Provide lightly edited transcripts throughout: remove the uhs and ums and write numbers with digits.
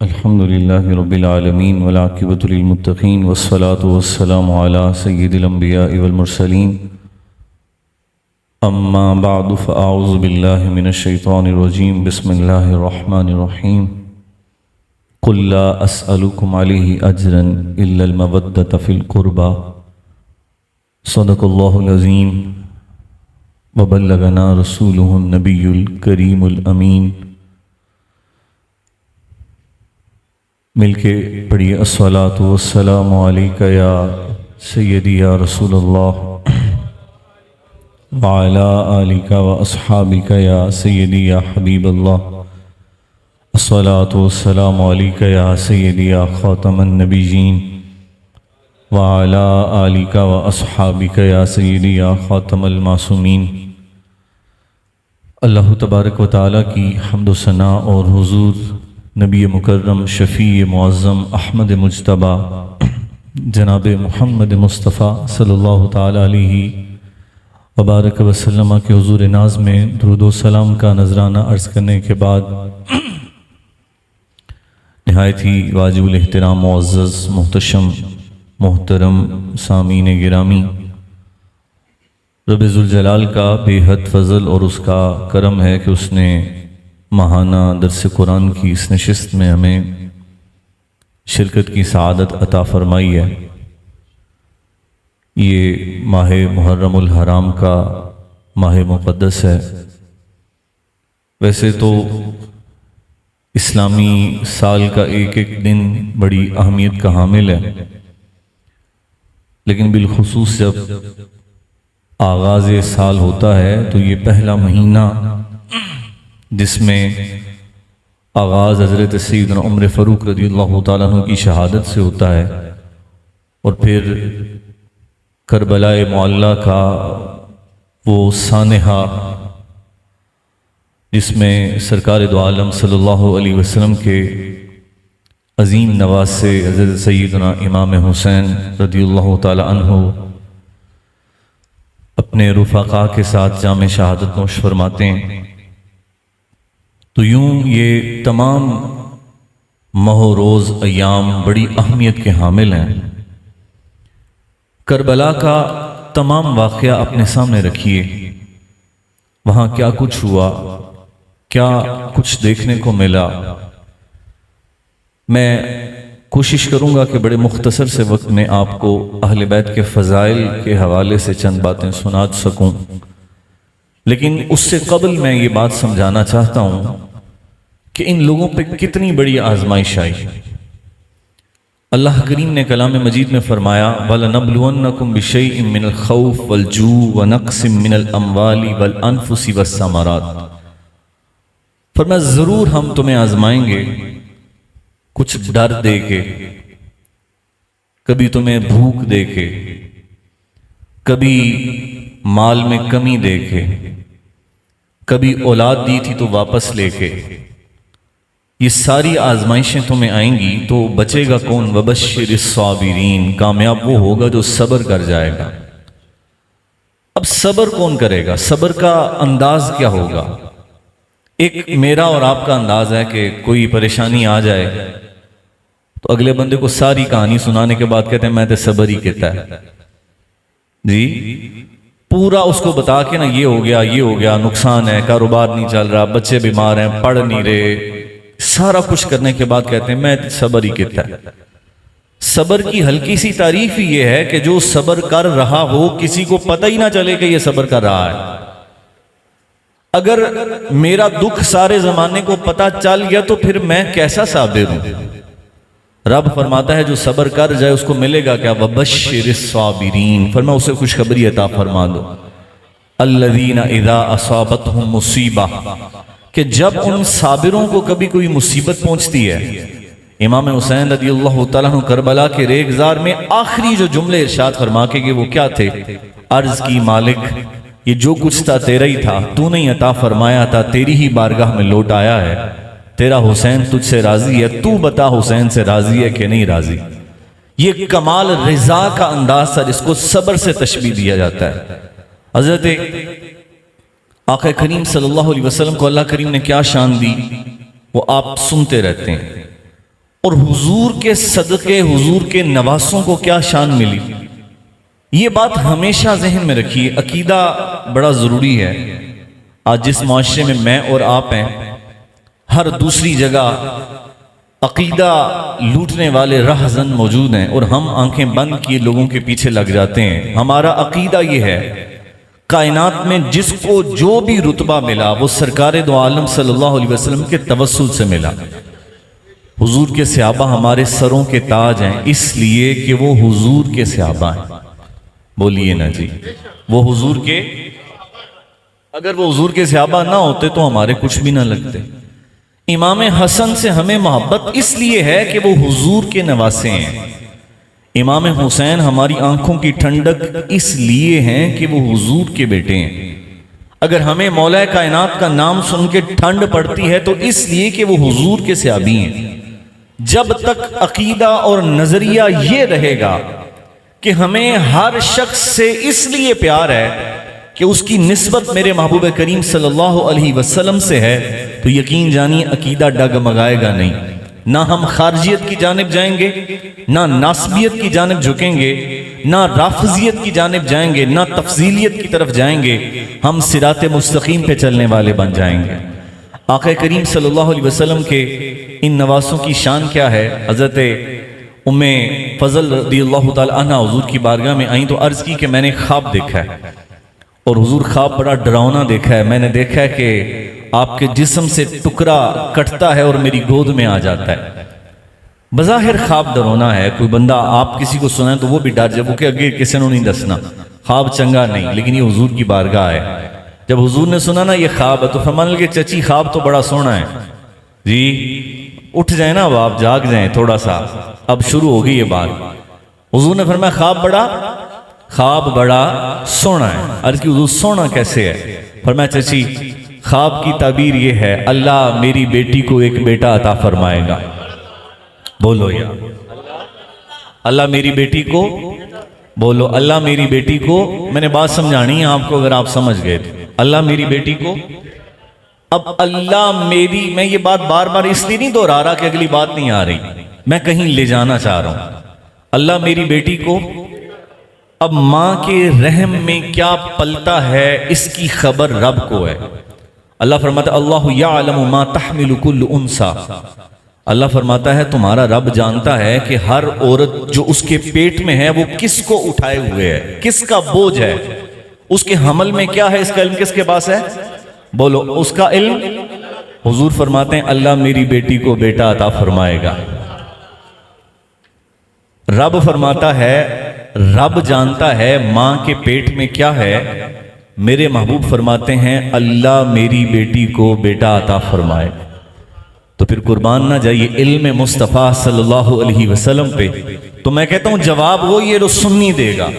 الحمد لله رب العالمين والعاقبة للمتقين والصلاة والسلام على سيد الأنبياء والمرسلين أما بعد فأعوذ بالله من الشيطان الرجيم بسم الله الرحمن الرحيم قل لا أسألكم عليه أجرا إلا المودة في القربى صدق الله العظيم وبلغنا رسوله النبي الكريم الأمين مل کے پڑھیے الصلاۃ والسلام علیک یا سیدی یا رسول اللہ وعلی آلک و اصحابک یا سیدی یا حبیب اللہ الصلاۃ والسلام علیک یا سیدی یا خاتم النبیین وعلی آلک و اصحابک یا سیدی یا خاتم المعصومین۔ اللہ تبارک و تعالیٰ کی حمد و ثنا اور حضور نبی مکرم شفیع معظم احمد مجتبیٰ جناب محمد مصطفیٰ صلی اللہ تعالیٰ علیہ وبارک وسلم کے حضور ناز میں درود و سلام کا نذرانہ عرض کرنے کے بعد نہایت ہی واجب الاحترام معزز محتشم محترم سامعین گرامی، رب ذوالجلال کا بے حد فضل اور اس کا کرم ہے کہ اس نے ماہانہ درس قرآن کی اس نشست میں ہمیں شرکت کی سعادت عطا فرمائی ہے۔ یہ ماہ محرم الحرام کا ماہ مقدس ہے۔ ویسے تو اسلامی سال کا ایک ایک دن بڑی اہمیت کا حامل ہے، لیکن بالخصوص جب آغاز سال ہوتا ہے تو یہ پہلا مہینہ جس میں آغاز حضرت سیدنا عمر فاروق رضی اللہ تعالیٰ عنہ کی شہادت سے ہوتا ہے، اور پھر کربلا معلیٰ کا وہ سانحہ جس میں سرکار دو عالم صلی اللہ علیہ وسلم کے عظیم نواسے حضرت سیدنا امام حسین رضی اللہ تعالیٰ عنہ اپنے رفقاء کے ساتھ جام شہادت نوش فرماتے ہیں۔ تو یوں یہ تمام ماہ و روز ایام بڑی اہمیت کے حامل ہیں۔ کربلا کا تمام واقعہ اپنے سامنے رکھیے، وہاں کیا کچھ ہوا، کیا کچھ دیکھنے کو ملا۔ میں کوشش کروں گا کہ بڑے مختصر سے وقت میں آپ کو اہل بیت کے فضائل کے حوالے سے چند باتیں سنا سکوں، لیکن اس سے قبل میں یہ بات سمجھانا چاہتا ہوں کہ ان لوگوں پہ کتنی بڑی آزمائش آئی۔ اللہ کریم نے کلام مجید میں فرمایا وَلَنَبْلُوَنَّكُمْ بِشَيْءٍ مِّنَ الْخَوْفِ وَالْجُوعِ وَنَقْصٍ مِّنَ الْأَمْوَالِ وَالْأَنفُسِ وَالثَّمَرَاتِ، فرمایا ضرور ہم تمہیں آزمائیں گے، کچھ ڈر دے کے، کبھی تمہیں بھوک دے کے، کبھی مال میں کمی دے کے، کبھی اولاد دی تھی تو واپس لے کے۔ یہ ساری آزمائشیں تمہیں آئیں گی تو بچے گا کون؟ وَبَشِّرِ الصَّابِرِينَ، کامیاب وہ ہوگا جو صبر کر جائے گا۔ اب صبر کون کرے گا؟ صبر کا انداز کیا ہوگا؟ ایک میرا اور آپ کا انداز ہے کہ کوئی پریشانی آ جائے تو اگلے بندے کو ساری کہانی سنانے کے بعد کہتے ہیں میں تے صبر ہی کہتا ہے جی، پورا اس کو بتا کے نا یہ ہو گیا، نقصان ہے، کاروبار نہیں چل رہا، بچے بیمار ہیں، پڑھ نہیں رہے، سارا کچھ کرنے کے بعد کہتے ہیں میں صبر ہی کہتا ہے۔ صبر کی ہلکی سی تعریف ہی یہ ہے کہ جو صبر کر رہا ہو کسی کو پتہ ہی نہ چلے کہ یہ صبر کر رہا ہے۔ اگر میرا دکھ سارے زمانے کو پتہ چل گیا تو پھر میں کیسا صابر ہوں؟ رب فرماتا ہے جو صبر کر جائے اس کو ملے گا کیا؟ وَبَشِّرِ الصَّابِرِينَ، فرمایا اسے خوشخبری عطا فرما دو۔ الَّذِينَ إِذَا أَصَابَتْهُمْ مُصِيبَةٌ، کہ جب ان صابروں کو کبھی کوئی مصیبت پہنچتی ہے۔ امام حسین رضی اللہ تعالیٰ عنہ کربلا کے ریگزار میں آخری جو جملے ارشاد فرما کے کہ وہ کیا تھے؟ عرض کی مالک یہ جو کچھ تھا تیرا ہی تھا، تو نے عطا فرمایا تھا، تیری ہی بارگاہ میں لوٹ آیا ہے، تیرا حسین تجھ سے راضی ہے، تو بتا حسین سے راضی ہے کہ نہیں راضی۔ یہ کمال رضا کا انداز تھا جس کو صبر سے تشبیہ دیا جاتا ہے۔ حضرت آقا کریم صلی اللہ علیہ وسلم کو اللہ کریم نے کیا شان دی وہ آپ سنتے رہتے ہیں۔ اور حضور کے صدقے، حضور کے نواسوں کو کیا شان ملی، یہ بات ہمیشہ ذہن میں رکھیے۔ عقیدہ بڑا ضروری ہے۔ آج جس معاشرے میں میں اور آپ ہیں، ہر دوسری جگہ عقیدہ لوٹنے والے رہزن موجود ہیں، اور ہم آنکھیں بند کیے لوگوں کے پیچھے لگ جاتے ہیں۔ ہمارا عقیدہ یہ ہے، کائنات میں جس کو جو بھی رتبہ ملا وہ سرکار دو عالم صلی اللہ علیہ وسلم کے توسل سے ملا۔ حضور کے صحابہ ہمارے سروں کے تاج ہیں، اس لیے کہ وہ حضور کے صحابہ ہیں۔ بولیے نا جی، وہ حضور کے، اگر وہ حضور کے صحابہ نہ ہوتے تو ہمارے کچھ بھی نہ لگتے۔ امام حسن سے ہمیں محبت اس لیے ہے کہ وہ حضور کے نواسے ہیں۔ امام حسین ہماری آنکھوں کی ٹھنڈک اس لیے ہیں کہ وہ حضور کے بیٹے ہیں۔ اگر ہمیں مولا کائنات کا نام سن کے ٹھنڈ پڑتی ہے تو اس لیے کہ وہ حضور کے صحابی ہیں۔ جب تک عقیدہ اور نظریہ یہ رہے گا کہ ہمیں ہر شخص سے اس لیے پیار ہے کہ اس کی نسبت میرے محبوب کریم صلی اللہ علیہ وسلم سے ہے، تو یقین جانیے عقیدہ ڈگمگائے گا نہیں۔ نہ ہم خارجیت کی جانب جائیں گے، نہ ناسبیت کی جانب جھکیں گے، نہ رافضیت کی جانب جائیں گے، نہ تفضیلیت کی طرف جائیں گے۔ ہم صراط مستقیم پہ چلنے والے بن جائیں گے۔ آقا کریم صلی اللہ علیہ وسلم کے ان نواسوں کی شان کیا ہے؟ حضرت ام فضل رضی اللہ تعالی عنہ حضور کی بارگاہ میں آئیں تو عرض کی کہ میں نے خواب دیکھا ہے، اور حضور خواب بڑا ڈراؤنا دیکھا ہے۔ میں نے دیکھا ہے کہ آپ کے جسم سے ٹکڑا کٹتا ہے اور میری گود میں آ جاتا ہے۔ بظاہر خواب ڈراؤنا ہے، کوئی بندہ آپ کسی کو سنائیں تو وہ بھی ڈر جائے، وہ کہ اگے کسی نے نہیں دسنا، خواب چنگا نہیں، لیکن یہ حضور کی بارگاہ ہے۔ جب حضور نے سنا نا یہ خواب ہے تو فرمانے لگے چچی خواب تو بڑا سونا ہے جی، اٹھ جائیں نا اب آپ، جاگ جائیں تھوڑا سا، اب شروع ہوگی یہ بات۔ حضور نے فرمایا خواب بڑا سونا ہے۔ عرض کی حضور سونا کیسے ہے؟ فرمایا چچی خواب کی تعبیر یہ ہے، اللہ میری بیٹی کو ایک بیٹا عطا فرمائے گا۔ بولو یا اللہ میری بیٹی کو، بولو اللہ میری بیٹی کو۔ میں نے بات سمجھانی ہے آپ کو اگر آپ سمجھ گئے تو، اللہ میری بیٹی کو۔ اب اللہ میری، میں یہ بات بار بار اس لیے نہیں دہرا رہا کہ اگلی بات نہیں آ رہی، میں کہیں لے جانا چاہ رہا ہوں۔ اللہ میری بیٹی کو، اب ماں کے رحم میں کیا پلتا ہے اس کی خبر رب کو ہے۔ اللہ فرماتا ہے اللہ یعلم ما تحمل کل انثی، اللہ فرماتا ہے تمہارا رب جانتا ہے کہ ہر عورت جو اس کے پیٹ میں ہے وہ کس کو اٹھائے ہوئے ہے، کس کا بوجھ ہے، اس کے حمل میں کیا ہے، اس کا علم کس کے پاس ہے؟ بولو اس کا علم۔ حضور فرماتے ہیں اللہ میری بیٹی کو بیٹا عطا فرمائے گا۔ رب فرماتا ہے رب جانتا ہے ماں کے پیٹ میں کیا ہے، میرے محبوب فرماتے ہیں اللہ میری بیٹی کو بیٹا عطا فرمائے۔ تو پھر قربان نہ جائیے علم مصطفیٰ صلی اللہ علیہ وسلم پہ۔ تو میں کہتا ہوں جواب وہ یہ جو سنی دے گا،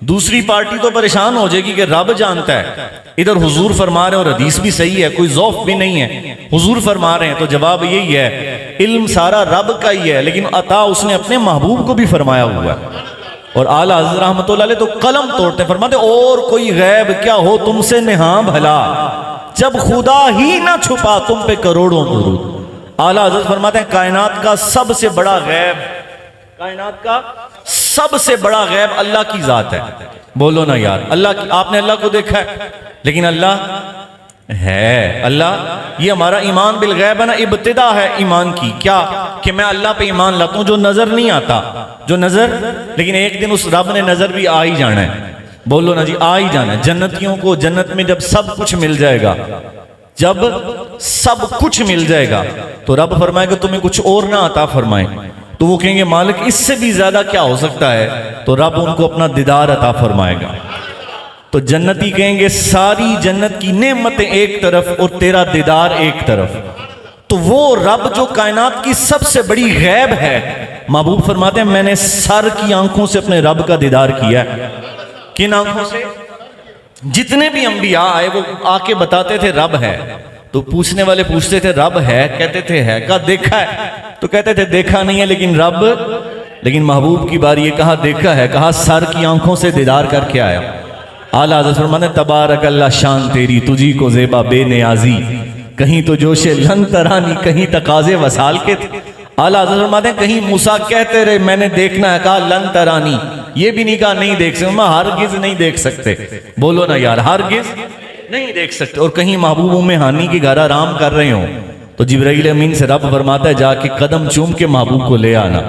دوسری پارٹی تو پریشان ہو جائے گی کہ رب جانتا ہے، ادھر حضور فرما رہے ہیں اور حدیث بھی صحیح ہے، کوئی ذوف بھی نہیں ہے، حضور فرما رہے ہیں، تو جواب یہی ہے علم سارا رب کا ہی ہے، لیکن عطا اس نے اپنے محبوب کو بھی فرمایا ہوا ہے۔ اور اعلیٰ حضرت رحمۃ اللہ علیہ تو قلم توڑتے ہیں، فرماتے اور کوئی غیب کیا ہو تم سے نہاں بھلا، جب خدا ہی نہ چھپا تم پہ کروڑوں درود۔ اعلیٰ حضرت فرماتے ہیں کائنات کا سب سے بڑا غیب، کائنات کا سب سے بڑا غیب اللہ کی ذات ہے۔ بولو نا یار، اللہ کی، آپ نے اللہ کو دیکھا ہے لیکن اللہ ہے، اللہ یہ ہمارا ایمان بالغیب ہے نا، ابتدا ہے ایمان کی، کیا کہ میں اللہ پہ ایمان لاتا ہوں جو نظر نہیں آتا، جو نظر، لیکن ایک دن اس رب نے نظر بھی آ ہی جانا ہے۔ بولو نا جی آ ہی جانا ہے۔ جنتیوں کو جنت میں جب سب کچھ مل جائے گا، جب سب کچھ مل جائے گا تو رب فرمائے گا تمہیں کچھ اور نہ عطا فرمائے، تو وہ کہیں گے مالک اس سے بھی زیادہ کیا ہو سکتا ہے، تو رب ان کو اپنا دیدار عطا فرمائے گا۔ تو جنتی کہیں گے ساری جنت کی نعمتیں ایک طرف اور تیرا دیدار ایک طرف۔ تو وہ رب جو کائنات کی سب سے بڑی غیب ہے، محبوب فرماتے ہیں میں نے سر کی آنکھوں سے اپنے رب کا دیدار کیا ہے۔ کن آنکھوں سے؟ جتنے بھی انبیاء آئے وہ آ کے بتاتے تھے رب ہے، تو پوچھنے والے پوچھتے تھے رب ہے، کہتے تھے ہے، کہا دیکھا ہے، تو کہتے تھے دیکھا نہیں ہے لیکن رب، لیکن محبوب کی باری یہ کہا دیکھا ہے، کہا سر کی آنکھوں سے دیدار کر کے آیا۔ اعلیٰ حضرت فرماتے ہیں تبارک اللہ شان تیری، تجھی کو زیبا بے نیازی، کہیں تو جوش لن ترانی، کہیں تقاضے وصال کے تھے۔ اعلیٰ حضرت فرماتے ہیں کہیں موسیٰ کہتے رہے میں نے دیکھنا ہے، کہا لن ترانی، یہ بھی نہیں کہا نہیں دیکھ سکتے، میں ہرگز نہیں دیکھ سکتے، بولو نا یار، ہرگز نہیں دیکھ سکتے۔ اور کہیں محبوب ام ہانی کے گھر آرام کر رہے ہوں تو جبرائیل امین سے رب فرماتا ہے جا کے قدم چوم کے محبوب کو لے آنا،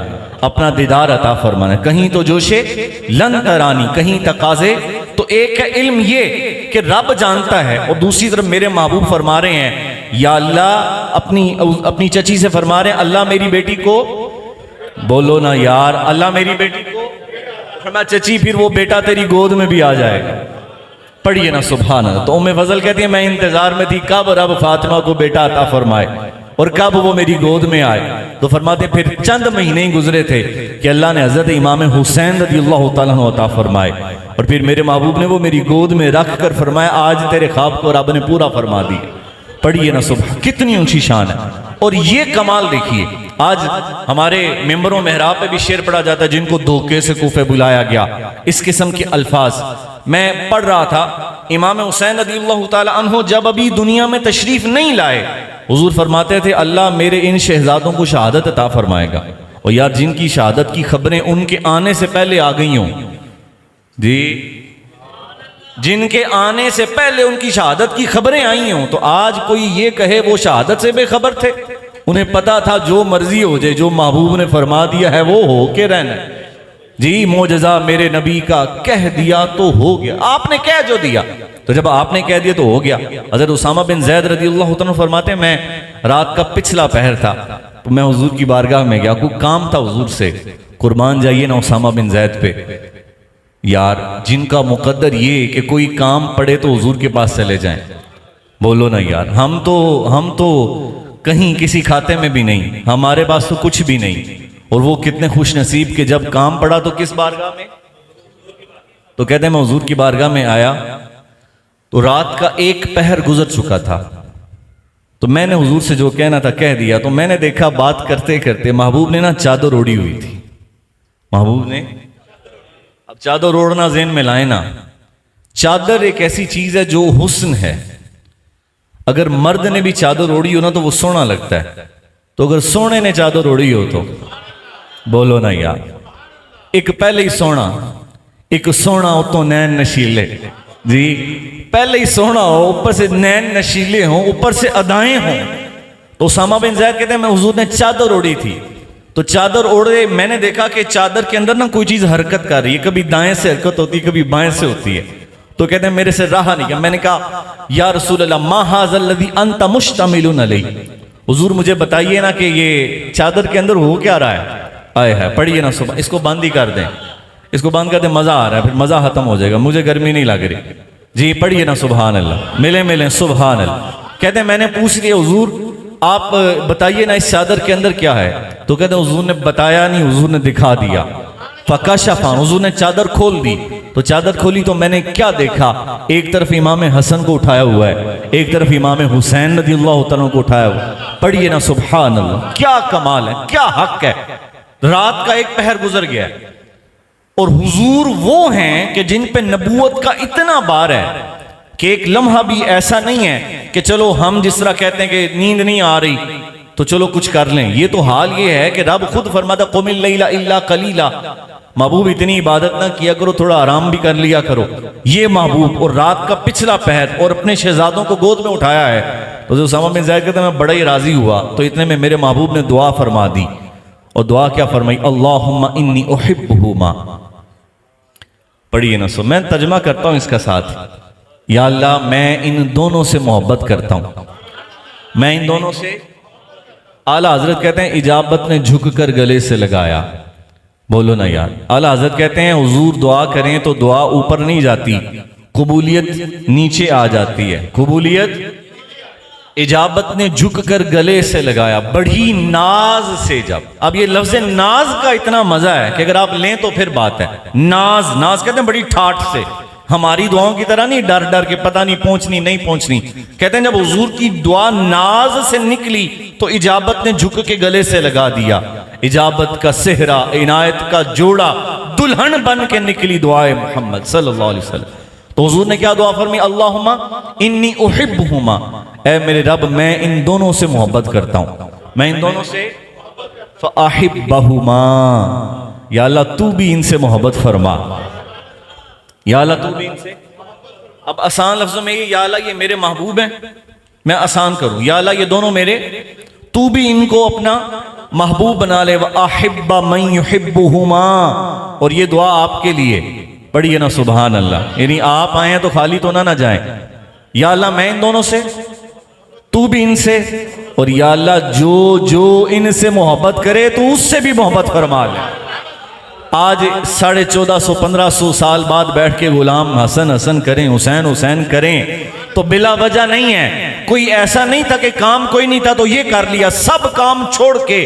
اپنا دیدار عطا فرمانا۔ کہیں تو جوشے لن ترانی، کہیں تقاضے، تو ایک ہے علم یہ کہ رب جانتا ہے، اور دوسری طرف میرے محبوب فرما رہے ہیں یا اللہ، اپنی چچی سے فرما رہے ہیں اللہ میری بیٹی کو، بولو نا یار، اللہ میری بیٹی کو، فرمایا چچی پھر وہ بیٹا تیری گود میں بھی آ جائے گا، پڑھیے نا سبحان اللہ۔ تو ام فضل کہتی ہے میں انتظار میں تھی کب رب فاطمہ کو بیٹا عطا فرمائے اور کب وہ میری گود میں آئے۔ تو فرماتے پھر چند مہینے ہی گزرے تھے کہ اللہ نے حضرت امام حسین رضی اللہ تعالیٰ عنہ عطا فرمائے، اور پھر میرے محبوب نے وہ میری گود میں رکھ کر فرمایا آج تیرے خواب کو رب نے پورا فرما دی۔ پڑھیے نا سبحان، کتنی اونچی شان ہے۔ اور یہ کمال دیکھیے، آج ہمارے ممبروں محراب پہ بھی شعر پڑھا جاتا ہے جن کو دھوکے سے کوفے بلایا گیا، اس قسم کے الفاظ میں پڑھ رہا تھا۔ امام حسین رضی اللہ تعالی عنہ جب ابھی دنیا میں تشریف نہیں لائے، حضور فرماتے تھے اللہ میرے ان شہزادوں کو شہادت عطا فرمائے گا، اور یار جن کی شہادت کی خبریں ان کے آنے سے پہلے آ گئی ہوں، جی جن کے آنے سے پہلے ان کی شہادت کی خبریں آئی ہوں، تو آج کوئی یہ کہے وہ شہادت سے بے خبر تھے، انہیں پتا تھا جو مرضی ہو جائے، جو محبوب نے فرما دیا ہے وہ ہو کے رہنا ہے۔ جی معجزہ میرے نبی کا کہہ دیا تو ہو گیا، آپ نے کہہ جو دیا، تو جب آپ نے کہہ دیا تو ہو گیا۔ حضرت اسامہ بن زید رضی اللہ عنہ فرماتے ہیں میں رات کا پچھلا پہر تھا تو میں حضور کی بارگاہ میں گیا، کوئی کام تھا حضور سے، قربان جائیے نا اسامہ بن زید پہ، یار جن کا مقدر یہ کہ کوئی کام پڑے تو حضور کے پاس چلے جائیں، بولو نا یار، ہم تو کہیں کسی کھاتے میں بھی نہیں، ہمارے پاس تو کچھ بھی نہیں، اور وہ کتنے خوش نصیب کہ جب کام پڑا تو کس بارگاہ میں، تو کہتے ہیں میں حضور کی بارگاہ میں آیا تو رات کا ایک پہر گزر چکا تھا، تو میں نے حضور سے جو کہنا تھا کہہ دیا، تو میں نے دیکھا بات کرتے کرتے محبوب نے نا چادر اوڑی ہوئی تھی، محبوب نے، اب چادر اوڑنا ذہن میں لائے نا، چادر ایک ایسی چیز ہے جو حسن ہے، اگر مرد نے بھی چادر اوڑی ہو نا تو وہ سونا لگتا ہے، تو اگر سونے نے چادر اوڑی ہو تو بولو نا یار، ایک پہلے ہی سونا، ایک سونا ہو تو نین نشیلے، جی پہلے ہی سونا ہو، اوپر سے نین نشیلے ہوں، اوپر سے ادائیں ہوں، تو اسامہ بن زید کہتے ہیں میں حضور نے چادر اوڑی تھی، تو چادر اوڑے میں نے دیکھا کہ چادر کے اندر نا کوئی چیز حرکت کر رہی ہے، کبھی دائیں سے حرکت ہوتی ہے کبھی بائیں سے ہوتی ہے، تو کہتے ہیں میرے سے رہا نہیں گیا، میں نے کہا یا رسول اللہ ما ھذا الذی انت مشتمل علیہ، حضور مجھے بتائیے نا کہ یہ چادر کے اندر ہو کیا رہا ہے، آئے ہے پڑھیے نا صبح، اس کو بند ہی کر دیں، اس کو بند کر دیں، مزہ آ رہا ہے، پھر مزہ ختم ہو جائے گا، مجھے گرمی نہیں لگ رہی، جی پڑھیے نا سبحان اللہ، ملیں سبحان اللہ۔ کہتے ہیں میں نے پوچھ لیا حضور آپ بتائیے نا اس چادر کے اندر کیا ہے، تو کہتے ہیں حضور نے بتایا نہیں، حضور نے دکھا دیا، فکشف، حضور نے چادر کھول دی، تو چادر کھولی تو میں نے کیا دیکھا، ایک طرف امام حسن کو اٹھایا ہوا ہے، ایک طرف امام حسین رضی اللہ تعالیٰ کو اٹھایا ہوا ہے، پڑھیے نا سبحان اللہ، کیا کمال ہے، کیا حق ہے، رات کا ایک پہر گزر گیا ہے، اور حضور وہ ہیں کہ جن پہ نبوت کا اتنا بار ہے کہ ایک لمحہ بھی ایسا نہیں ہے کہ چلو ہم جس طرح کہتے ہیں کہ نیند نہیں آ رہی تو چلو کچھ کر لیں، یہ تو حال یہ ہے کہ رب خود فرماتا قم اللیل الا قلیلا، محبوب اتنی عبادت نہ کیا کرو، تھوڑا آرام بھی کر لیا کرو، یہ محبوب، اور رات کا پچھلا پہر اور اپنے شہزادوں کو گود میں اٹھایا ہے، تو اسامہ بن زید کہتے ہیں میں بڑا ہی راضی ہوا، تو اتنے میں میرے محبوب نے دعا فرما دی، اور دعا کیا فرمائی، اللہم انی احبہما، پڑھیے نا سو، میں ترجمہ کرتا ہوں اس کا ساتھ، یا اللہ میں ان دونوں سے محبت کرتا ہوں، میں ان دونوں سے، اعلیٰ حضرت کہتے ہیں اجابت نے جھک کر گلے سے لگایا، بولو نا یار، اعلیٰ حضرت کہتے ہیں حضور دعا کریں تو دعا اوپر نہیں جاتی، قبولیت نیچے آ جاتی ہے، قبولیت، اجابت نے جھک کر گلے سے لگایا، بڑی ناز سے، جب اب یہ لفظ ناز کا اتنا مزہ ہے کہ اگر آپ لیں تو پھر بات ہے، ناز کہتے ہیں بڑی ٹھاٹ سے، ہماری دعاؤں کی طرح نہیں ڈر ڈر کے پتہ نہیں پہنچنی نہیں پہنچنی، کہتے ہیں جب حضور کی دعا ناز سے نکلی تو اجابت نے جھک کے گلے سے لگا دیا، اجابت کا صحرا، عنایت کا جوڑا، دلہن بن کے نکلی دعائے محمد صلی اللہ علیہ وسلم، تو حضور نے کیا دعا فرمائی، اللہم انی احبہما، اے میرے رب میں ان دونوں سے محبت کرتا ہوں، میں ان دونوں سے، فَأَحِبَّهُمَا، یا اللہ تو بھی ان سے محبت فرما، یا اللہ تو بھی ان سے۔ اب آسان لفظوں میں یہ یا اللہ یہ میرے محبوب ہیں، میں آسان کروں، یا اللہ یہ دونوں میرے، تو بھی ان کو اپنا محبوب بنا لے۔ وَأَحِبَّ مَن يُحِبُّهُمَا، اور یہ دعا آپ کے لیے پڑھیے نا سبحان اللہ، یعنی آپ آئے ہیں تو خالی تو نہ جائیں، یا اللہ میں ان دونوں سے، تو بھی ان سے، اور یا اللہ جو جو ان سے محبت کرے تو اس سے بھی محبت فرما لے۔ آج 1450 1500 سال بعد بیٹھ کے غلام حسن حسن کریں، حسین حسین کریں تو بلا وجہ نہیں ہے، کوئی ایسا نہیں تھا کہ کام کوئی نہیں تھا تو یہ کر لیا، سب کام چھوڑ کے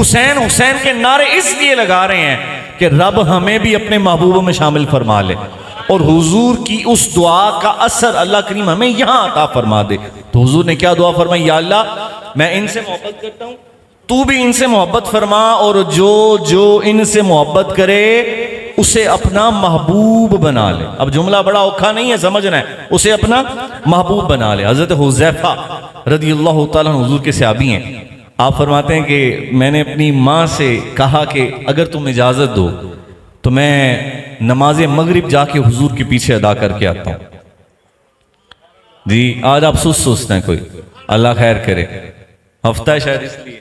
حسین حسین کے نعرے اس لیے لگا رہے ہیں کہ رب ہمیں بھی اپنے محبوبوں میں شامل فرما لے، اور حضور کی اس دعا کا اثر اللہ کریم ہمیں یہاں عطا فرما دے۔ تو حضور نے کیا دعا فرمائی؟ یا اللہ میں ان سے محبت کرتا ہوں، تو بھی ان سے محبت فرما، اور جو جو ان سے محبت کرے اسے اپنا محبوب بنا لے۔ اب جملہ بڑا اوکھا نہیں ہے، سمجھنا ہے، اسے اپنا محبوب بنا لے۔ حضرت حذیفہ رضی اللہ تعالیٰ عنہ حضور کے صحابی ہیں، آپ فرماتے ہیں کہ میں نے اپنی ماں سے کہا کہ اگر تم اجازت دو تو میں نماز مغرب جا کے حضور کے پیچھے ادا کر کے آتا ہوں۔ جی آج آپ سوچتے ہیں، کوئی اللہ خیر کرے، ہفتہ ہے شاید اس لیے،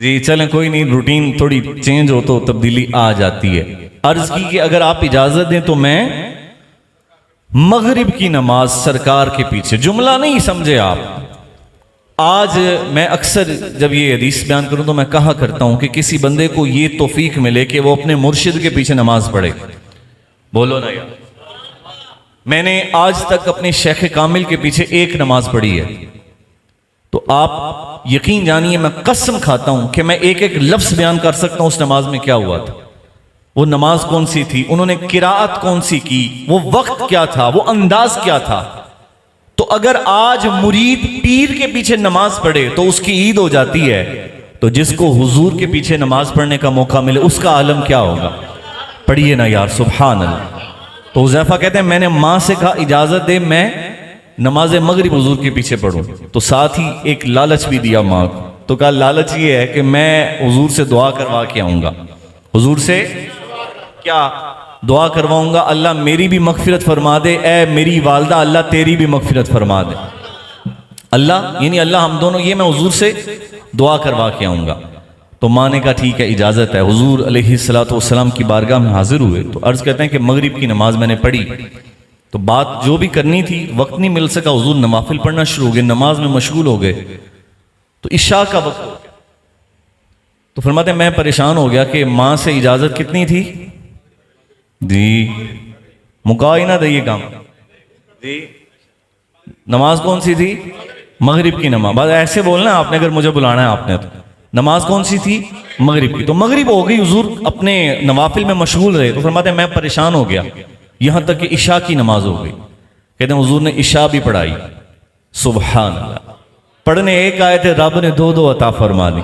جی چلیں کوئی نہیں، روٹین تھوڑی چینج ہو تو تبدیلی آ جاتی ہے۔ عرض کی کہ اگر آپ اجازت دیں تو میں مغرب کی نماز سرکار کے پیچھے، جملہ نہیں سمجھے آپ، آج میں اکثر جب یہ حدیث بیان کروں تو میں کہا کرتا ہوں کہ کسی بندے کو یہ توفیق ملے کہ وہ اپنے مرشد کے پیچھے نماز پڑھے، بولو نا یار۔ میں نے آج تک اپنے شیخ کامل کے پیچھے ایک نماز پڑھی ہے، تو آپ یقین جانیے میں قسم کھاتا ہوں کہ میں ایک ایک لفظ بیان کر سکتا ہوں اس نماز میں کیا ہوا تھا، وہ نماز کون سی تھی، انہوں نے قراءت کون سی کی، وہ وقت کیا تھا، وہ انداز کیا تھا۔ تو اگر آج مرید پیر کے پیچھے نماز پڑھے تو اس کی عید ہو جاتی ہے، تو جس کو حضور کے پیچھے نماز پڑھنے کا موقع ملے اس کا عالم کیا ہوگا؟ پڑھیے نا یار سبحان اللہ۔ تو حذیفہ کہتے ہیں میں نے ماں سے کہا اجازت دے میں نماز مغرب حضور کے پیچھے پڑھوں، تو ساتھ ہی ایک لالچ بھی دیا ماں کو، تو کہا لالچ یہ ہے کہ میں حضور سے دعا کروا کے آؤں گا، حضور سے کیا دعا کرواؤں گا؟ اللہ میری بھی مغفرت فرما دے، اے میری والدہ اللہ تیری بھی مغفرت فرما دے، اللہ یعنی اللہ ہم دونوں، یہ میں حضور سے دعا کروا کے آؤں گا۔ تو ماں نے کہا ٹھیک ہے اجازت ہے، حضور علیہ السلام کی بارگاہ میں حاضر ہوئے، تو عرض کہتے ہیں کہ مغرب کی نماز میں نے پڑھی، تو بات جو بھی کرنی تھی وقت نہیں مل سکا، حضور نوافل پڑھنا شروع ہو گئے، نماز میں مشغول ہو گئے، تو عشاء کا وقت ہو گیا، تو فرماتے ہیں میں پریشان ہو گیا کہ ماں سے اجازت کتنی تھی؟ جی مکا ہی نہ دئیے کام، جی نماز کون سی تھی؟ مغرب کی نماز، بس ایسے بولنا آپ نے اگر مجھے بلانا ہے آپ نے، تو نماز کون سی تھی؟ مغرب کی، تو مغرب ہو گئی، حضور اپنے نوافل میں مشغول رہے، تو فرماتے ہیں میں پریشان ہو گیا یہاں تک کہ عشاء کی نماز ہو گئی، کہتے ہیں حضور نے عشاء بھی پڑھائی، سبحان اللہ، پڑھنے ایک آئے تھے رب نے دو دو عطا فرما دی،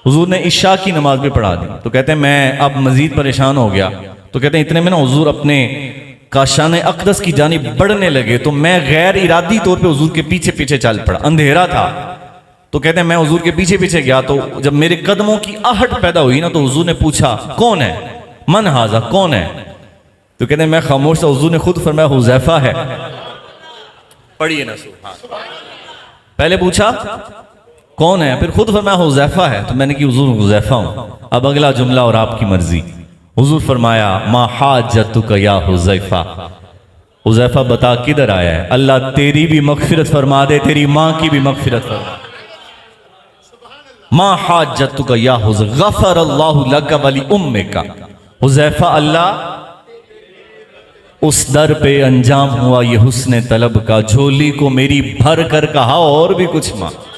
حضور نے عشاء کی نماز بھی پڑھا دی، تو کہتے ہیں میں اب مزید پریشان ہو گیا، تو کہتے ہیں اتنے میں نا حضور اپنے کاشان اقدس کی جانب بڑھنے لگے، تو میں غیر ارادی طور پہ حضور کے پیچھے پیچھے چل پڑا، اندھیرا تھا، تو کہتے ہیں میں حضور کے پیچھے پیچھے گیا، تو جب میرے قدموں کی آہٹ پیدا ہوئی نا تو حضور نے پوچھا کون ہے؟ من ہاذا، کون ہے؟ تو کہتے ہیں میں خاموش تھا، حضور نے خود فرمایا حذیفہ ہے، پڑھیے نا سبحان، پہلے پوچھا کون ہے، پھر خود فرمایا حذیفہ ہے، تو میں نے کہا حضور حذیفہ ہوں، اب اگلا جملہ اور آپ کی مرضی، حضور فرمایا ما حاجتک یا حذیفہ، حذیفہ بتا کدھر آیا ہے؟ اللہ تیری بھی مغفرت فرما دے، تیری ماں کی بھی مغفرت فرما دے، ما حاجتک یا حذیفہ غفر اللہ لک ولی امک، حذیفہ اللہ اس در پہ انجام ہوا یہ حسن طلب کا، جھولی کو میری بھر کر کہا اور بھی کچھ مانگ،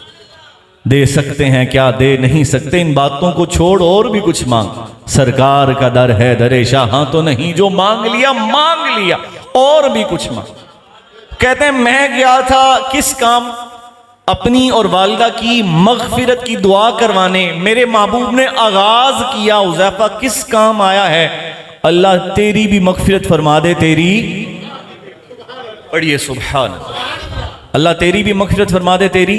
دے سکتے ہیں کیا دے نہیں سکتے ان باتوں کو چھوڑ اور بھی کچھ مانگ، سرکار کا در ہے در شاہاں تو نہیں، جو مانگ لیا اور بھی کچھ مانگ۔ کہتے ہیں میں گیا تھا کس کام؟ اپنی اور والدہ کی مغفرت کی دعا کروانے، میرے محبوب نے آغاز کیا حذیفہ کس کام آیا ہے؟ اللہ تیری بھی مغفرت فرما دے، تیری پڑھیے سبحان اللہ، تیری بھی مغفرت فرما دے تیری،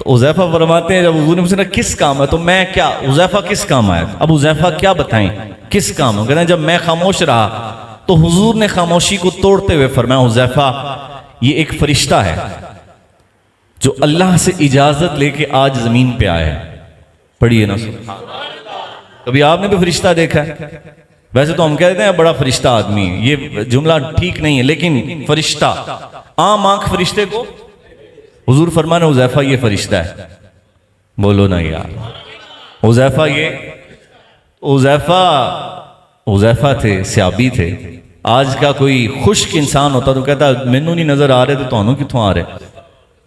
تو حذیفہ فرماتے ہیں جب حضور نے پوچھا کس کام ہے تو میں کیا، حذیفہ کس کام آیا؟ اب حذیفہ کیا بتائیں کس کام ہے؟ کہتے ہیں جب میں خاموش رہا تو حضور نے خاموشی کو توڑتے ہوئے فرمایا حذیفہ یہ ایک فرشتہ ہے جو اللہ سے اجازت لے کے آج زمین پہ آیا ہے. پڑھیے نا سبحان اللہ. کبھی آپ نے بھی فرشتہ دیکھا ہے؟ ویسے تو ہم کہتے ہیں بڑا فرشتہ آدمی ہے، یہ جملہ ٹھیک نہیں ہے، لیکن فرشتہ عام آنکھ فرشتے کو حضور فرمانے حذیفہ یہ فرشتہ ہے. بولو نا یار. حذیفہ حذیفہ تھے، صحابی تھے. آج کا کوئی خشک انسان ہوتا تو کہتا مینوں نہیں نظر آ رہے تو تانوں کتوں آ رہے؟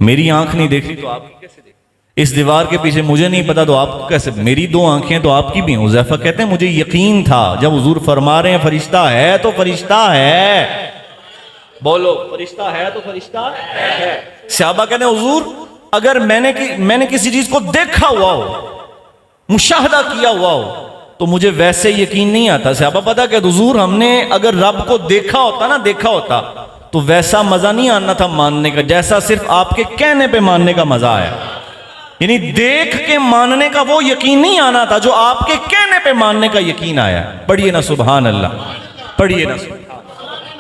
میری آنکھ نہیں دیکھ رہی تو آپ کی کیسے دیکھ؟ اس دیوار کے پیچھے مجھے نہیں پتا تو آپ کو کیسے؟ میری دو آنکھیں تو آپ کی بھی ہیں. حذیفہ کہتے ہیں مجھے یقین تھا جب حضور فرما رہے ہیں فرشتہ ہے تو فرشتہ ہے. بولو فرشتہ ہے تو فرشتہ ہے. صحابہ کہتے ہیں حضور اگر میں نے کسی چیز کو دیکھا ہوا ہو، مشاہدہ کیا ہوا ہو تو مجھے ویسے یقین نہیں آتا. صحابہ پتا کہ حضور ہم نے اگر رب کو دیکھا ہوتا تو ویسا مزہ نہیں آنا تھا ماننے کا جیسا صرف آپ کے کہنے پہ ماننے کا مزہ آیا. یعنی دیکھ کے ماننے کا وہ یقین نہیں آنا تھا جو آپ کے کہنے پہ ماننے کا یقین آیا. پڑھیے نا سبحان اللہ. پڑھیے نا سبحان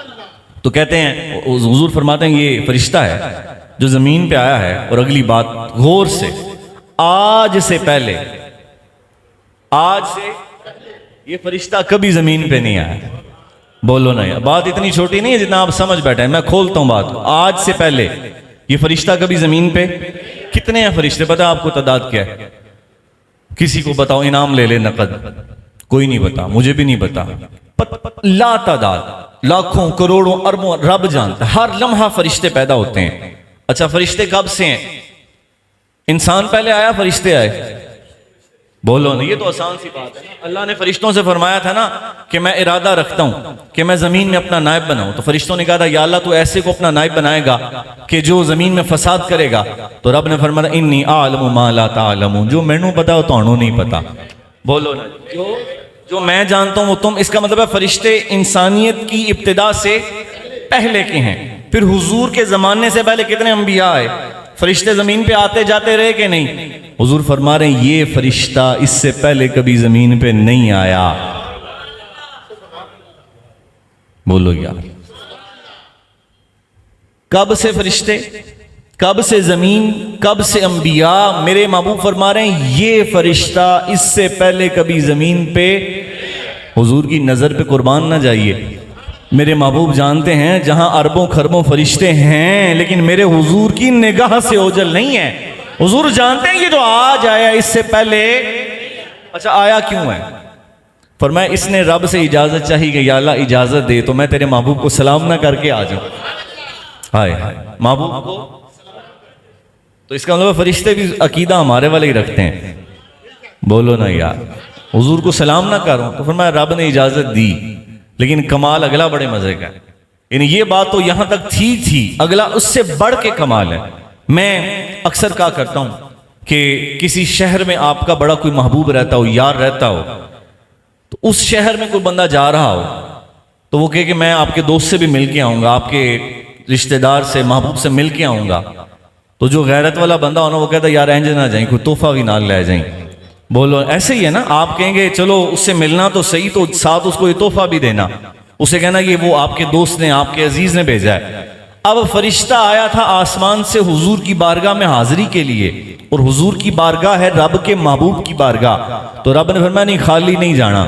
اللہ. تو کہتے ہیں حضور فرماتے ہیں یہ فرشتہ ہے جو زمین پہ آیا ہے. اور اگلی بات غور سے، آج سے یہ فرشتہ کبھی زمین پہ نہیں آیا. بولو نا یار. بات اتنی چھوٹی نہیں ہے جتنا آپ سمجھ بیٹھے ہیں. میں کھولتا ہوں بات کو. آج سے پہلے یہ فرشتہ کبھی زمین پہ. کتنے ہیں فرشتے پتا آپ کو تعداد کیا ہے؟ کسی کو بتاؤ انعام لے لے نقد. کوئی نہیں بتا، مجھے بھی نہیں پتا. لا تعداد، لاکھوں کروڑوں اربوں رب جانتا. ہر لمحہ فرشتے پیدا ہوتے ہیں. اچھا فرشتے کب سے ہیں؟ انسان پہلے آیا فرشتے آئے؟ بولو نا. یہ تو آسان سی بات ہے. اللہ نے فرشتوں سے فرمایا تھا نا کہ میں ارادہ رکھتا ہوں کہ میں زمین میں اپنا نائب بناؤں. تو فرشتوں نے کہا تھا یا اللہ تو ایسے کو اپنا نائب بنائے گا کہ جو زمین میں فساد کرے گا. تو رب نے فرمایا انی اعلم ما لا تعلمون. جو میں نے پتا وہ تانوں نہیں پتا. بولو نا. جو میں جانتا ہوں وہ تم. اس کا مطلب ہے فرشتے انسانیت کی ابتدا سے پہلے کے ہیں. پھر حضور کے زمانے سے پہلے کتنے انبیاء آئے؟ فرشتے زمین پہ آتے جاتے رہے کہ نہیں؟ حضور فرما رہے ہیں یہ فرشتہ اس سے پہلے کبھی زمین پہ نہیں آیا. بولو یار. کب سے فرشتے، کب سے زمین، کب سے انبیاء؟ میرے محبوب فرما رہے ہیں یہ فرشتہ اس سے پہلے کبھی زمین پہ. حضور کی نظر پہ قربان نہ جائیے. میرے محبوب جانتے ہیں جہاں اربوں خربوں فرشتے ہیں لیکن میرے حضور کی نگاہ سے اوجھل نہیں ہے. حضور جانتے ہیں یہ جو آج آیا اس سے پہلے. اچھا آیا کیوں ہے؟ فرمایا اس نے رب سے اجازت چاہی کہ یا اللہ اجازت دے تو میں تیرے محبوب کو سلام نہ کر کے آ جاؤں. ہائے محبوب کو. تو اس کا مطلب فرشتے بھی عقیدہ ہمارے والے ہی رکھتے ہیں. بولو نا یار. حضور کو سلام نہ کروں تو فرمایا رب نے اجازت دی. لیکن کمال اگلا بڑے مزے کا ہے. یعنی یہ بات تو یہاں تک تھی اگلا اس سے بڑھ کے کمال ہے. میں اکثر کہا کرتا ہوں کہ کسی شہر میں آپ کا بڑا کوئی محبوب رہتا ہو، یار رہتا ہو، تو اس شہر میں کوئی بندہ جا رہا ہو تو وہ کہے کہ میں آپ کے دوست سے بھی مل کے آؤں گا، آپ کے رشتہ دار سے محبوب سے مل کے آؤں گا. تو جو غیرت والا بندہ ہونا وہ کہتا ہے یار اینج نہ جائیں، کوئی تحفہ بھی نہ لے جائیں. بولو ایسے ہی ہے نا. آپ کہیں گے چلو اس سے ملنا تو صحیح، تو ساتھ اس کو یہ تحفہ بھی دینا. اسے کہنا کہ وہ آپ کے دوست نے، آپ کے عزیز نے بھیجا ہے. اب فرشتہ آیا تھا آسمان سے حضور کی بارگاہ میں حاضری کے لیے، اور حضور کی بارگاہ ہے رب کے محبوب کی بارگاہ. تو رب نے فرمایا نہیں خالی نہیں جانا.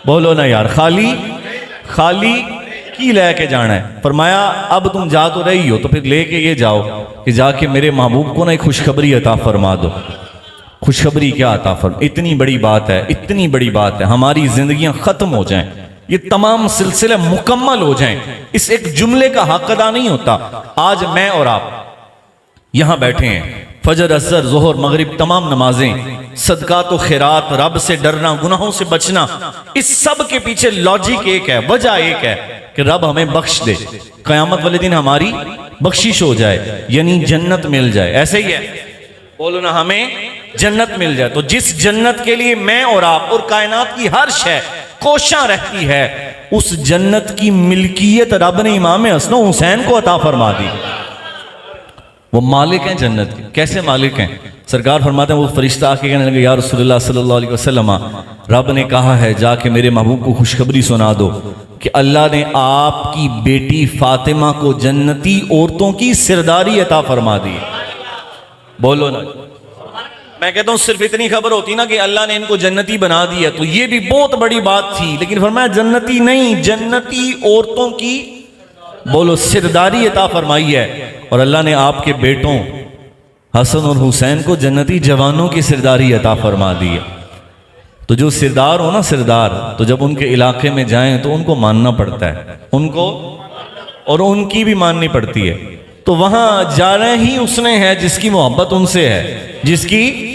بولو نا یار. خالی کی لے کے جانا ہے. فرمایا اب تم جا تو رہی ہو تو پھر لے کے یہ جاؤ کہ جا کے میرے محبوب کو نا ایک خوشخبری عطا فرما دو. خوشخبری کیا عطا فرما؟ اتنی بڑی بات ہے، اتنی بڑی بات ہے. ہماری زندگیاں ختم ہو جائیں، یہ تمام سلسلے مکمل ہو جائیں، اس ایک جملے کا حق ادا نہیں ہوتا. آج میں اور آپ یہاں بیٹھے ہیں، فجر اثر ظہر مغرب تمام نمازیں، صدقات و خیرات، رب سے ڈرنا، گناہوں سے بچنا، اس سب کے پیچھے لاجک ایک ہے، وجہ ایک ہے کہ رب ہمیں بخش دے، قیامت والے دن ہماری بخشش ہو جائے، یعنی جنت مل جائے. ایسے ہی ہے. بولو نا ہمیں جنت مل جائے. تو جس جنت کے لیے میں اور آپ اور کائنات کی ہر شے کوشاں رہتی ہے، اس جنت کی ملکیت رب نے امام حسن و حسین کو عطا فرما دی. وہ مالک ہیں جنت کے. کیسے مالک ہیں؟ سرکار فرماتے ہیں وہ فرشتہ آ کے کہنے لگے یا رسول اللہ صلی اللہ علیہ وسلم رب نے کہا ہے جا کے میرے محبوب کو خوشخبری سنا دو کہ اللہ نے آپ کی بیٹی فاطمہ کو جنتی عورتوں کی سرداری عطا فرما دی. بولو نا. میں کہتا ہوں صرف اتنی خبر ہوتی نا کہ اللہ نے ان کو جنتی بنا دیا تو یہ بھی بہت بڑی بات تھی، لیکن فرمایا جنتی نہیں، جنتی عورتوں کی بولو سرداری عطا فرمائی ہے. اور اللہ نے آپ کے بیٹوں حسن اور حسین کو جنتی جوانوں کی سرداری عطا فرما دی ہے. تو جو سردار ہو نا سردار، تو جب ان کے علاقے میں جائیں تو ان کو ماننا پڑتا ہے، ان کو اور ان کی بھی ماننی پڑتی ہے. تو وہاں جانا ہی اس نے ہے جس کی محبت ان سے ہے، جس کی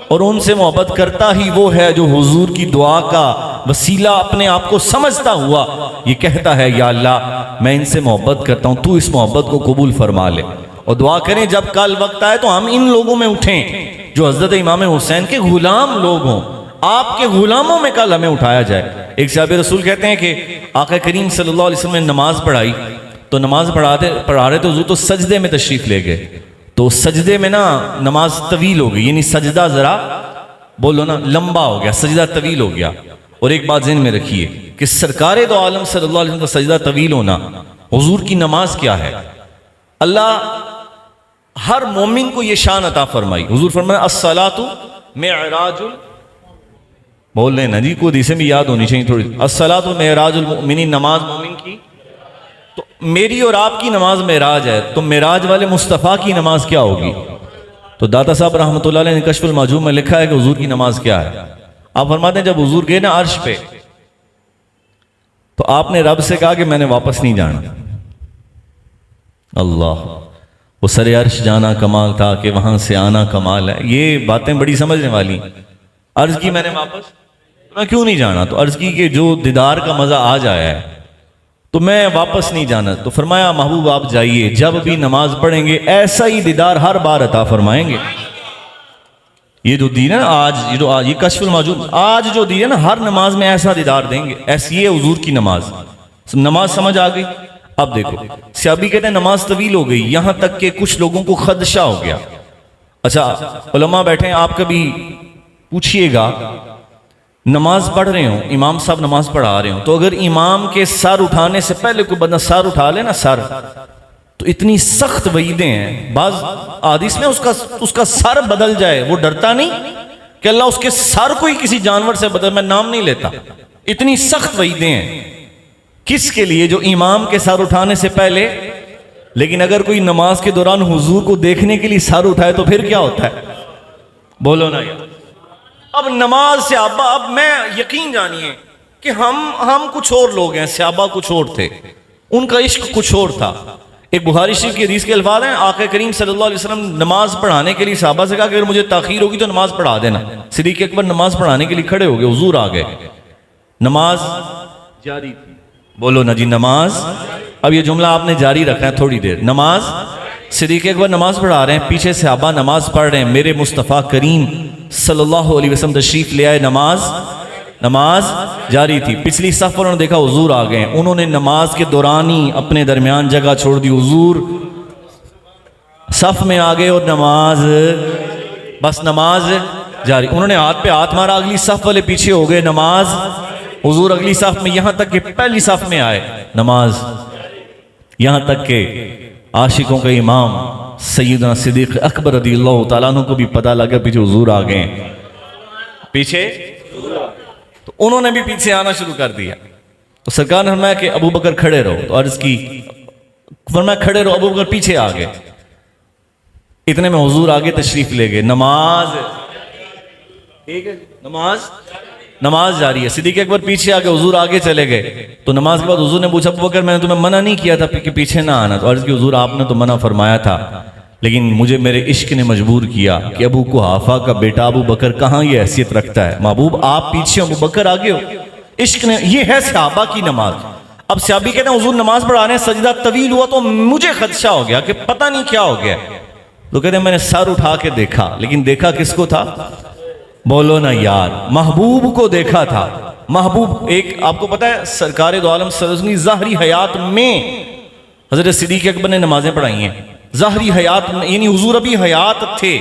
اور ان سے محبت کرتا ہی وہ ہے جو حضور کی دعا کا وسیلہ اپنے آپ کو سمجھتا ہوا یہ کہتا ہے یا اللہ میں ان سے محبت کرتا ہوں، تو اس محبت کو قبول فرما لے. اور دعا کریں جب کل وقت آئے تو ہم ان لوگوں میں اٹھیں جو حضرت امام حسین کے غلام لوگ ہوں، آپ کے غلاموں میں کل ہمیں اٹھایا جائے. ایک صحابی رسول کہتے ہیں کہ آقا کریم صلی اللہ علیہ وسلم نے نماز پڑھائی تو نماز پڑھا رہے تو حضور تو سجدے میں تشریف لے گئے. تو سجدے میں نا نماز طویل ہو گئی، یعنی سجدہ ذرا بولو نا لمبا ہو گیا، سجدہ طویل ہو گیا. اور ایک بات ذہن میں رکھیے کہ سرکار دو عالم صلی اللہ علیہ وسلم کا سجدہ طویل ہونا، حضور کی نماز کیا ہے؟ اللہ ہر مومن کو یہ شان عطا فرمائی. حضور فرمایا الصلاۃ معراج بول لیں نا جی، کو حدیثیں بھی یاد ہونی چاہیے تھوڑی. الصلاۃ معراج المؤمنین، نماز مومن کی تو میری اور آپ کی نماز معراج ہے، تو معراج والے مصطفیٰ کی نماز کیا ہوگی؟ تو داتا صاحب رحمۃ اللہ علیہ نے کشف المعجوب میں لکھا ہے کہ حضور کی نماز کیا ہے. آپ فرماتے ہیں جب حضور گئے نا عرش پہ تو آپ نے رب سے کہا کہ میں نے واپس نہیں جانا. اللہ، وہ سر عرش جانا کمال تھا کہ وہاں سے آنا کمال ہے. یہ باتیں بڑی سمجھنے والی. عرض کی میں نے واپس میں کیوں نہیں جانا؟ تو عرض کی کہ جو دیدار کا مزہ آ جایا ہے تو میں واپس نہیں جانا. تو فرمایا محبوب آپ جائیے، جب بھی نماز پڑھیں گے ایسا ہی دیدار ہر بار عطا فرمائیں گے. یہ جو دی نا آج یہ کشف المعجوب آج جو دی ہے نا ہر نماز میں ایسا دیدار دیں گے. ایسی ہے حضور کی نماز. نماز سمجھ آ گئی؟ اب دیکھو صحابی کہتے ہیں نماز طویل ہو گئی یہاں تک کہ کچھ لوگوں کو خدشہ ہو گیا. اچھا علماء بیٹھے ہیں، آپ کبھی پوچھئے گا نماز پڑھ رہے ہوں، امام صاحب نماز پڑھا رہے ہوں، تو اگر امام کے سر اٹھانے سے پہلے کوئی بندہ سر اٹھا لے نا سر، تو اتنی سخت وعیدیں ہیں. بعض حدیث میں اس کا سر بدل جائے، وہ ڈرتا نہیں کہ اللہ اس کے سر کو ہی کسی جانور سے بدل، میں نام نہیں لیتا. اتنی سخت وعیدیں ہیں. کس کے لیے؟ جو امام کے سر اٹھانے سے پہلے. لیکن اگر کوئی نماز کے دوران حضور کو دیکھنے کے لیے سر اٹھائے تو پھر کیا ہوتا ہے؟ بولو نا یار. اب نماز صحابہ، اب میں یقین جانیے کہ ہم کچھ اور لوگ ہیں، صحابہ کچھ اور تھے، ان کا عشق کچھ اور تھا. ایک بخاری شریف کی حدیث کے الفاظ ہیں، آقا کریم صلی اللہ علیہ وسلم نماز پڑھانے کے لیے صحابہ سے کہا کہ اگر مجھے تاخیر ہوگی تو نماز پڑھا دینا. صدیق اکبر نماز پڑھانے کے لیے کھڑے ہو گئے، حضور آ گئے، نماز جاری تھی. بولو نا جی نماز. اب یہ جملہ آپ نے جاری رکھنا ہے تھوڑی دیر. نماز، صدیق اکبر نماز پڑھا رہے ہیں، پیچھے صحابہ نماز پڑھ رہے ہیں، میرے مصطفیٰ کریم صلی اللہ علیہ وسلم تشریف لے آئے، نماز جاری تھی. پچھلی صف پر انہوں نے دیکھا حضور آ گئے، انہوں نے نماز کے دوران ہی اپنے درمیان جگہ چھوڑ دی. حضور صف میں آ گئے اور نماز جاری. انہوں نے ہاتھ پہ ہاتھ مارا، اگلی صف والے پیچھے ہو گئے، نماز. حضور اگلی صف میں، یہاں تک کہ پہلی صف میں آئے، نماز. یہاں تک کہ عاشقوں کا امام سیدنا صدیق اکبر رضی اللہ تعالیٰ عنہ کو بھی پتہ لگا پیچھے حضور آ گئے ہیں. پیچھے تو انہوں نے بھی پیچھے آنا شروع کر دیا. تو سرکار نے فرمایا کہ ابو بکر کھڑے رہو. تو عرض کی فرمایا کھڑے رہو، ابو بکر پیچھے آ گئے. اتنے میں حضور آگے تشریف لے گئے. نماز ٹھیک ہے، نماز جاری ہے. صدیق اکبر پیچھے آ گئے، حضور آگے چلے گئے. تو نماز کے بعد حضور نے پوچھا ابو بکر میں نے تمہیں منع نہیں کیا تھا کہ پیچھے نہ آنا؟ تو عرض کی حضور آپ نے تو منع فرمایا تھا، لیکن مجھے میرے عشق نے مجبور کیا کہ ابو قحافہ کا بیٹا ابو بکر کہاں یہ حیثیت رکھتا ہے، محبوب آپ پیچھے ابو بکر آگے ہو. عشق نے، یہ ہے صحابہ کی نماز. اب صحابی کہتے ہیں حضور نماز پڑھانے سجدہ طویل ہوا تو مجھے خدشہ ہو گیا کہ پتہ نہیں کیا ہو گیا. تو کہتے ہیں میں نے سر اٹھا کے دیکھا، لیکن دیکھا کس کو تھا؟ بولو نا یار، محبوب کو دیکھا تھا. محبوب ایک آپ کو پتہ ہے سرکار دو عالم صلی اللہ علیہ وسلم کی ظاہری حیات میں حضرت صدیق اکبر نے نمازیں پڑھائی ہیں. ظاہری حیات میں، یعنی حضور ابھی حیات تھے،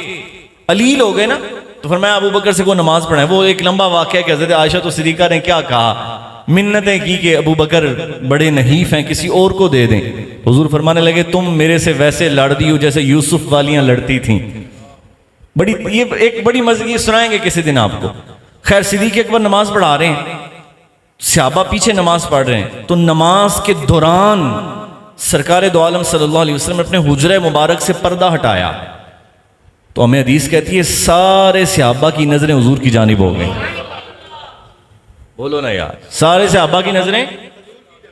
علیل ہو گئے نا، تو فرمایا ابو بکر سے کوئی نماز پڑھائے. وہ ایک لمبا واقعہ کہ حضرت عائشہ تو صدیقہ نے کیا کہا، منتیں کی کہ ابو بکر بڑے نحیف ہیں، کسی اور کو دے دیں. حضور فرمانے لگے تم میرے سے ویسے لڑ دی ہو جیسے یوسف والیاں لڑتی تھیں. بڑی یہ ایک بڑی مزے سنائیں گے کسی دن آپ کو. خیر صدیق اکبر نماز پڑھا رہے ہیں، صحابہ پیچھے نماز پڑھ رہے ہیں، تو نماز کے دوران سرکار دو عالم صلی اللہ علیہ وسلم نے اپنے حجرہ مبارک سے پردہ ہٹایا. تو ہمیں حدیث کہتی ہے سارے صحابہ کی نظریں حضور کی جانب ہو گئیں. بولو نا یار، سارے صحابہ کی نظریں.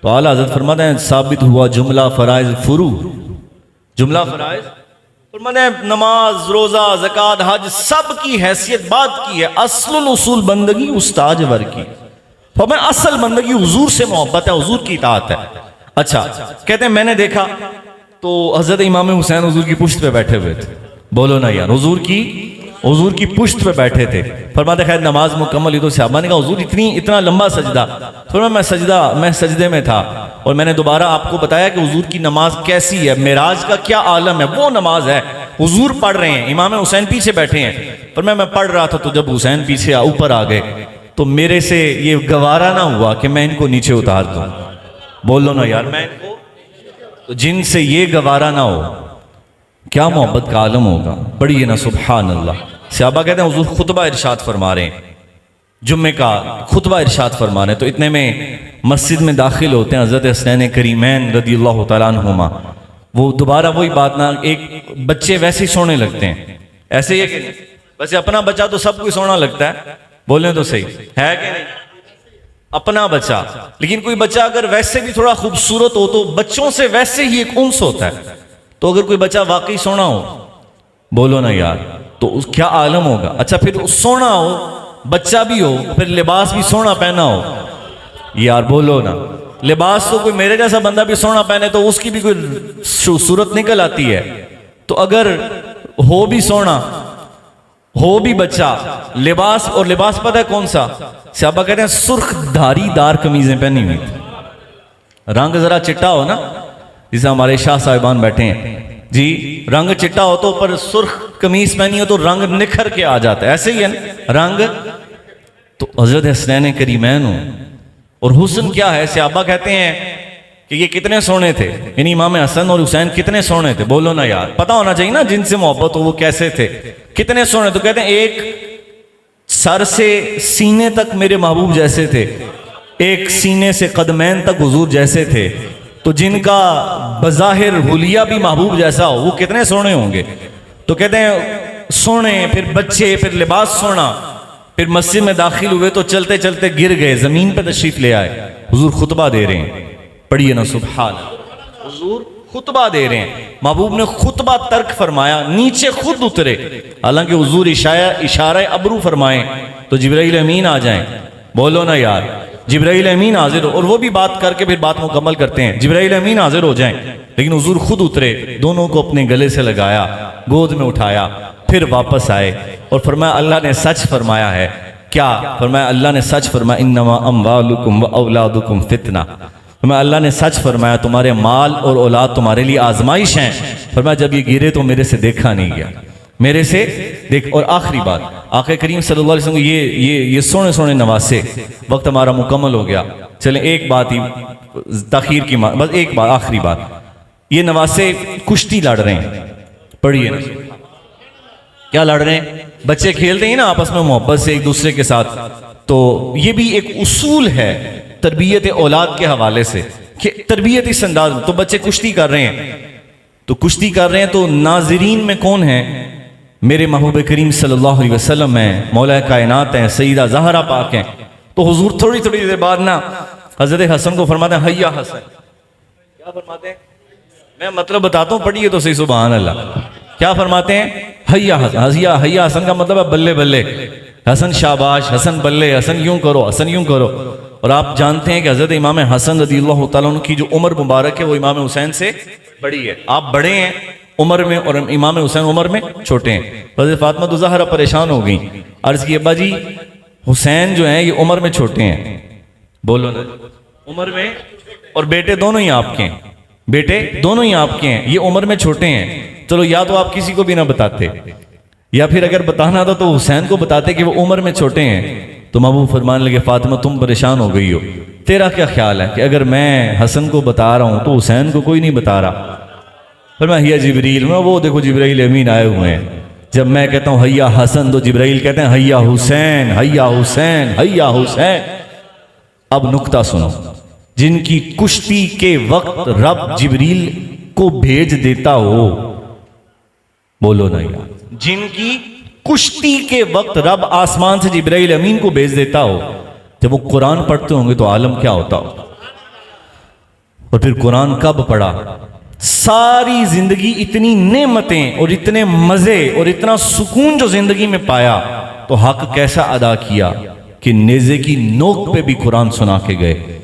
تو اعلیٰ حضرت فرماتے ہیں ثابت ہوا جملہ فرائض فرو، جملہ فرائض فرماتے ہیں نماز، روزہ، زکوٰۃ، حج سب کی حیثیت بات کی ہے، اصل الاصول بندگی استاج ور کی. فرمایا اصل بندگی حضور سے محبت ہے، حضور کی اطاعت ہے. اچھا کہتے ہیں میں نے دیکھا تو حضرت امام حسین حضور کی پشت پہ بیٹھے ہوئے تھے. بولو نا یار، حضور کی پشت پہ بیٹھے تھے. فرماتے خیر نماز مکمل ہوئی تو صحابہ نے کہا حضور اتنا لمبا سجدہ. فرمایا میں سجدے میں تھا اور میں نے دوبارہ آپ کو بتایا کہ حضور کی نماز کیسی ہے، معراج کا کیا عالم ہے، وہ نماز ہے. حضور پڑھ رہے ہیں، امام حسین پیچھے بیٹھے ہیں. فرمایا میں پڑھ رہا تھا تو جب حسین پیچھے اوپر آ گئے تو میرے سے یہ گوارا نہ ہوا کہ میں ان کو نیچے اتار دوں. بولو نا یار، میں ان کو، تو جن سے یہ گوارا نہ ہو کیا محبت کا عالم ہوگا. پڑھیے نا سبحان اللہ. صحابہ کہتے ہیں حضور خطبہ ارشاد فرما رہے ہیں، جمعے کا خطبہ ارشاد فرما رہے ہیں. تو اتنے میں مسجد میں داخل ہوتے ہیں حضرت حسنین کریمین رضی اللہ تعالیٰ عنہما. وہ دوبارہ وہی بات نہ، ایک بچے ویسے ہی سونے لگتے ہیں، ایسے ہی کہ ویسے اپنا بچہ تو سب کو سونا لگتا ہے، بولیں تو صحیح ہے کہ نہیں، اپنا بچہ. لیکن کوئی بچہ اگر ویسے بھی تھوڑا خوبصورت ہو تو بچوں سے ویسے ہی ایک انس ہوتا ہے. تو اگر کوئی بچہ واقعی سونا ہو، بولو نا یار، تو کیا عالم ہوگا. اچھا پھر سونا ہو، بچہ بھی ہو، پھر لباس بھی سونا پہنا ہو، یار بولو نا. لباس تو کوئی میرے جیسا بندہ بھی سونا پہنے تو اس کی بھی کوئی صورت نکل آتی ہے. تو اگر ہو بھی سونا، ہو بھی بچہ، لباس، اور لباس پتہ ہے کون سا، صحابہ کہتے ہیں سرخ دھاری دار قمیضیں پہنی ہوئی تھی. رنگ ذرا چٹا ہو نا، جیسے ہمارے شاہ صاحبان بیٹھے ہیں جی، رنگ چٹا ہو تو اوپر سرخ قمیض پہنی ہو تو رنگ نکھر کے آ جاتا ہے، ایسے ہی ہے نا رنگ. تو حضرت حسنین کریمین ہوں، اور حسن کیا ہے، صحابہ کہتے ہیں کہ یہ کتنے سونے تھے، یعنی امام حسن اور حسین کتنے سونے تھے. بولو نا یار، پتہ ہونا چاہیے نا جن سے محبت ہو وہ کیسے تھے، کتنے سونے. تو کہتے ہیں ایک سر سے سینے تک میرے محبوب جیسے تھے، ایک سینے سے قدمین تک حضور جیسے تھے. تو جن کا بظاہر حلیہ بھی محبوب جیسا ہو وہ کتنے سونے ہوں گے. تو کہتے ہیں سونے، پھر بچے، پھر لباس سونا. پھر مسجد میں داخل ہوئے تو چلتے چلتے گر گئے، زمین پہ تشریف لے آئے. حضور خطبہ دے رہے ہیں، پڑھیے نا سبحان اللہ. حضور خطبہ دے رہے ہیں، محبوب نے خطبہ ترک فرمایا، نیچے خود اترے. حالانکہ حضور اشارہ ابرو فرمائیں تو جبرائیل امین آ جائیں. بولو نا یار، جبرائیل امین حاضر ہو، اور وہ بھی بات کر کے پھر بات مکمل کرتے ہیں. جبرائیل امین حاضر ہو جائیں، لیکن حضور خود اترے، دونوں کو اپنے گلے سے لگایا، گود میں اٹھایا، پھر واپس آئے اور فرمایا اللہ نے سچ فرمایا ہے. کیا فرمایا؟ اللہ نے سچ فرمایا انما اموالکم و اولادکم فتنہ. فرمایا اللہ نے سچ فرمایا تمہارے مال اور اولاد تمہارے لیے آزمائش ہیں. فرمایا جب یہ گرے تو میرے سے دیکھا نہیں گیا، میرے سے دیکھ. اور آخری بات، آقا کریم صلی اللہ علیہ وسلم یہ سونے سونے نواسے. وقت ہمارا مکمل ہو گیا، چلیں ایک بات ہی تاخیر کی، بس ایک بات، آخری بات. یہ نواسے کشتی لڑ رہے ہیں، پڑھیے نا کیا لڑ رہے ہیں. بچے کھیلتے ہیں نا آپس میں محبت سے ایک دوسرے کے ساتھ. تو یہ بھی ایک اصول ہے تربیت اولاد کے حوالے سے کہ تربیت اس انداز میں. تو بچے کشتی کر رہے ہیں، تو کشتی کر رہے ہیں تو ناظرین میں کون ہیں؟ میرے محبوب کریم صلی اللہ علیہ وسلم ہیں، مولا کائنات ہیں، سیدہ زہرا پاک ہیں. تو حضور تھوڑی تھوڑی دیر بعد نا حضرت حسن کو فرماتے ہیں حیا حسن. کیا فرماتے ہیں؟ میں مطلب بتاتا ہوں، پڑھیے تو صحیح سبحان اللہ. کیا فرماتے ہیں؟ حیا حسن. حیا حسن کا مطلب ہے بلے بلے، حسن شاباش، حسن بلے، حسن یوں کرو، حسن یوں کرو. اور آپ جانتے ہیں کہ حضرت امام حسن رضی اللہ تعالیٰ عنہ کی جو عمر مبارک ہے وہ امام حسین سے بڑی ہے. آپ بڑے ہیں عمر میں اور امام حسین عمر میں چھوٹے ہیں. حضرت فاطمہ تو زہرا پریشان ہو گئیں، عرض کی ابا جی حسین جو ہیں یہ عمر میں چھوٹے ہیں. بولو نا، عمر میں، اور بیٹے دونوں ہی آپ کے ہیں. بیٹے دونوں ہی آپ کے ہیں، یہ عمر میں چھوٹے ہیں، چلو یا تو آپ کسی کو بھی نہ بتاتے، یا پھر اگر بتانا تھا تو حسین کو بتاتے کہ وہ عمر میں چھوٹے ہیں۔ تو محبوب فرمانے لگے فاطمہ تم پریشان ہو گئی ہو، تیرا کیا خیال ہے کہ اگر میں حسن کو بتا رہا ہوں تو حسین کو کوئی نہیں بتا رہا؟ فرمایا یا جبریل، میں وہ دیکھو جبرائیل امین آئے ہوئے ہیں، جب میں کہتا ہوں حیا حسن تو جبرائیل کہتے ہیں حیا حسین حیا حسین حیا حسین۔ اب نکتہ سنو، جن کی کشتی کے وقت رب جبریل کو بھیج دیتا ہو، بولو نا یار، جن کی کشتی کے وقت رب آسمان سے جبرائیل امین کو بھیج دیتا ہو، جب وہ قرآن پڑھتے ہوں گے تو عالم کیا ہوتا ہو؟ اور پھر قرآن کب پڑھا؟ ساری زندگی اتنی نعمتیں اور اتنے مزے اور اتنا سکون جو زندگی میں پایا، تو حق کیسا ادا کیا کہ نیزے کی نوک پہ بھی قرآن سنا کے گئے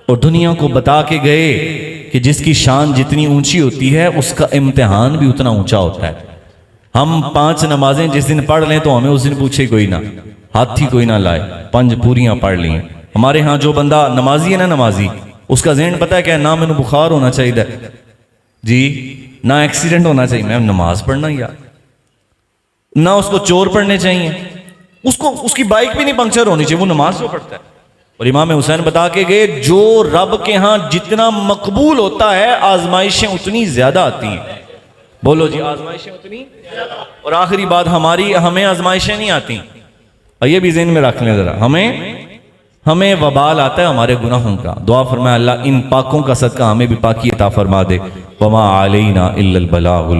اور دنیا کو بتا کے گئے کہ جس کی شان جتنی اونچی ہوتی ہے اس کا امتحان بھی اتنا اونچا ہوتا ہے۔ ہم 5 نمازیں جس دن پڑھ لیں تو ہمیں اس دن پوچھے کوئی نہ، ہاتھ ہی کوئی نہ لائے، 5 پوریاں پڑھ لیں۔ ہمارے ہاں جو بندہ نمازی ہے نا، نمازی، اس کا ذہن پتہ ہے کہ نہ میں بخار ہونا چاہیے جی، نہ ایکسیڈنٹ ہونا چاہیے، میں نماز پڑھنا یار، نہ اس کو چور پڑھنے چاہیے، اس کی بائک بھی نہیں پنکچر ہونی چاہیے، وہ نماز جو پڑھتا ہے۔ اور امام حسین بتا کے گئے جو رب کے ہاں جتنا مقبول ہوتا ہے آزمائشیں اتنی زیادہ آتی ہیں۔ بولو جی، آزمائشیں اتنی، اور آخری بات ہمیں آزمائشیں نہیں آتی، اور یہ بھی ذہن میں رکھ لیں ذرا، ہمیں وبال آتا ہے ہمارے گناہوں کا۔ دعا فرمائے اللہ ان پاکوں کا صدقہ ہمیں بھی پاکی عطا فرما دے۔ وما علینا الا البلاغ